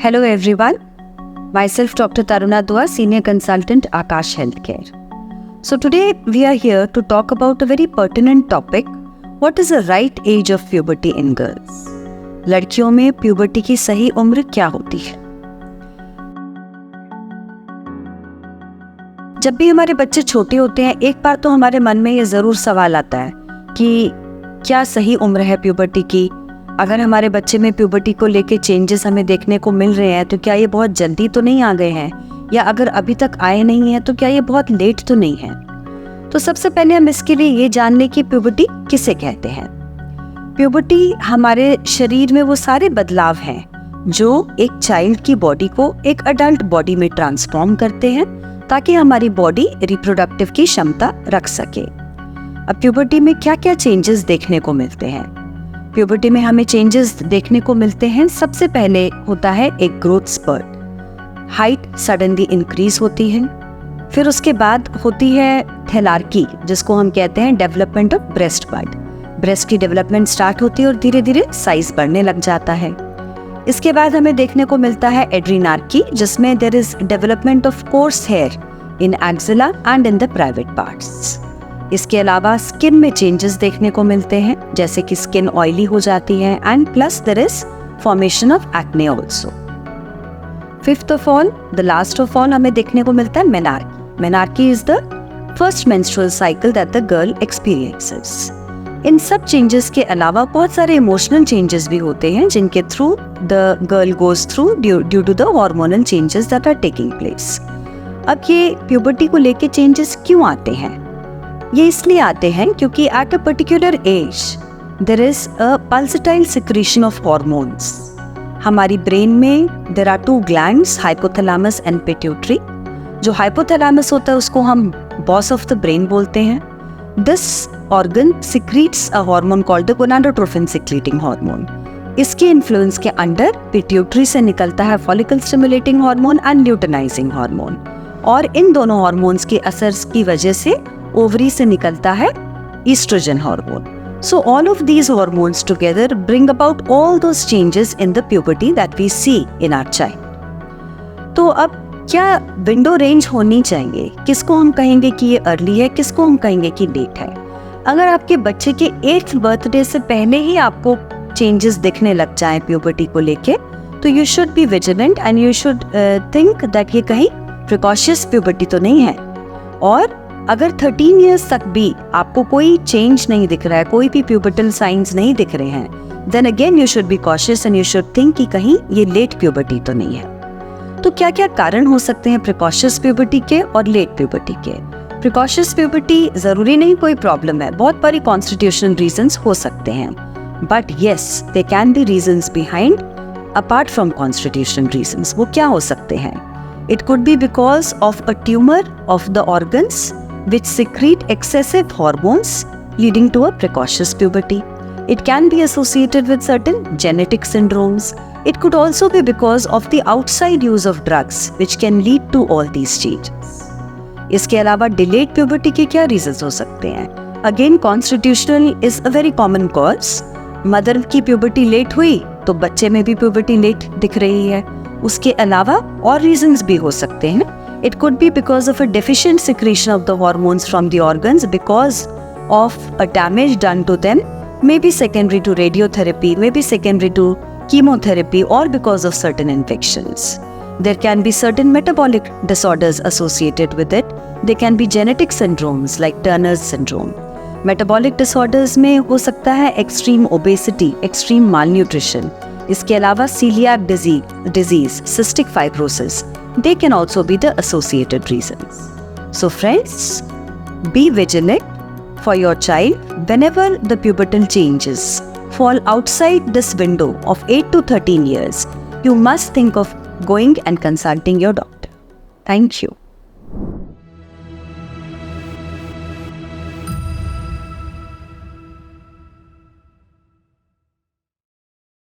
Hello everyone, myself Dr. Taruna Dua, Senior Consultant, Akash Healthcare. So today we are here to talk about a very pertinent topic, what is the right age of puberty in girls? लड़कियों में puberty की सही उम्र क्या होती है? जब भी हमारे बच्चे छोटे होते हैं, एक बार तो हमारे मन में ये ज़रूर सवाल आता है कि क्या सही उम्र है प्यूबर्टी की? अगर हमारे बच्चे में प्यूबर्टी को लेके चेंजेस हमें देखने को मिल रहे हैं तो क्या ये बहुत जल्दी तो नहीं आ गए हैं, या अगर अभी तक आए नहीं हैं तो क्या ये बहुत लेट तो नहीं है? तो सबसे पहले हम इसके लिए ये जान लें कि प्यूबर्टी किसे कहते हैं। प्यूबर्टी हमारे शरीर में वो सारे बदलाव हैं जो एक चाइल्ड की बॉडी को एक अडल्ट बॉडी में ट्रांसफॉर्म करते हैं ताकि हमारी बॉडी रिप्रोडक्टिव की क्षमता रख सके। अब प्यूबर्टी में क्या क्या चेंजेस देखने को मिलते हैं? प्यूबर्टी में हमें चेंजेस देखने को मिलते हैं। सबसे पहले होता है एक growth spurt, height suddenly increase होती है। फिर उसके बाद होती है थैलार्की, जिसको हम कहते हैं development of breast bud. Breast की डेवलपमेंट स्टार्ट होती है और धीरे धीरे साइज बढ़ने लग जाता है। इसके बाद हमें देखने को मिलता है एड्रीनार्की, जिसमें there is development of coarse hair in axilla and in the private parts. इसके अलावा स्किन में चेंजेस देखने को मिलते हैं, जैसे कि स्किन ऑयली हो जाती है and plus there is formation of acne also. Fifth of all, the last of all, हमें देखने को मिलता है menarche. Menarche is the first menstrual cycle that the girl experiences. इन सब चेंजेस के अलावा बहुत सारे इमोशनल चेंजेस भी होते हैं जिनके through the girl goes through due to the hormonal changes that are taking place. अब ये प्यूबर्टी को लेके चेंजेस क्यों आते हैं? ये इसलिए आते हैं क्योंकि at a particular age there is a pulsatile secretion of hormones. हमारी ब्रेन में there are two glands, hypothalamus and pituitary. जो हाइपोथैलेमस होता है उसको हम बॉस ऑफ द ब्रेन बोलते हैं। This organ secretes a hormone called the gonadotrophin secreting hormone. इसके इन्फ्लुएंस के अंडर पिट्यूटरी से निकलता है follicle stimulating hormone and luteinising hormone, और इन दोनों हार्मोन्स के असर की वजह से ओवरी से निकलता है estrogen hormone. So all of these hormones together bring about all those changes in the puberty that we see in our child. तो अब क्या विंडो रेंज होनी चाहिए? किसको हम कहेंगे कि ये अर्ली है, किसको हम कहेंगे कि लेट है? अगर आपके बच्चे के 8th बर्थडे से पहले ही आपको चेंजेस दिखने लग जाए प्यूबर्टी को लेके, तो you should be vigilant and you should think that ये कहीं प्रिकॉशियस प्यूबर्टी तो नहीं है। और अगर 13 इयर्स तक भी आपको कोई चेंज नहीं दिख रहा है, कोई भी प्यूबर्टल साइंस नहीं दिख रहे हैं, then again you should be cautious and you should think कि कहीं ये लेट प्यूबर्टी तो नहीं है। तो क्या क्या कारण हो सकते हैं प्रिकॉशियस प्यूबर्टी के और लेट प्यूबर्टी के? प्रिकॉशियस प्यूबर्टी जरूरी नहीं कोई प्रॉब्लम है, बहुत सारी कॉन्स्टिट्यूशनल रीजंस हो सकते हैं, but yes they can be reasons behind apart from constitutional reasons. वो क्या हो सकते हैं? It could be because of a tumour of the organs which secrete excessive hormones leading to a precocious puberty. It can be associated with certain genetic syndromes. It could also be because of the outside use of drugs which can lead to all these changes. इसके अलावा delayed puberty के क्या reasons हो सकते हैं? Again, constitutional is a very common cause. Mother की puberty late हुई तो बच्चे में भी puberty late दिख रही है। उसके अलावा और reasons भी हो सकते हैं। It could be because of a deficient secretion of the hormones from the organs because of a damage done to them, maybe secondary to radiotherapy, maybe secondary to chemotherapy, or because of certain infections. There can be certain metabolic disorders associated with it. There can be genetic syndromes like Turner's syndrome. Metabolic disorders में हो सकता है extreme obesity, extreme malnutrition. इसके अलावा celiac disease, cystic fibrosis. They can also be the associated reasons. So friends, be vigilant for your child whenever the pubertal changes fall outside this window of 8 to 13 years. You must think of going and consulting your doctor. Thank you.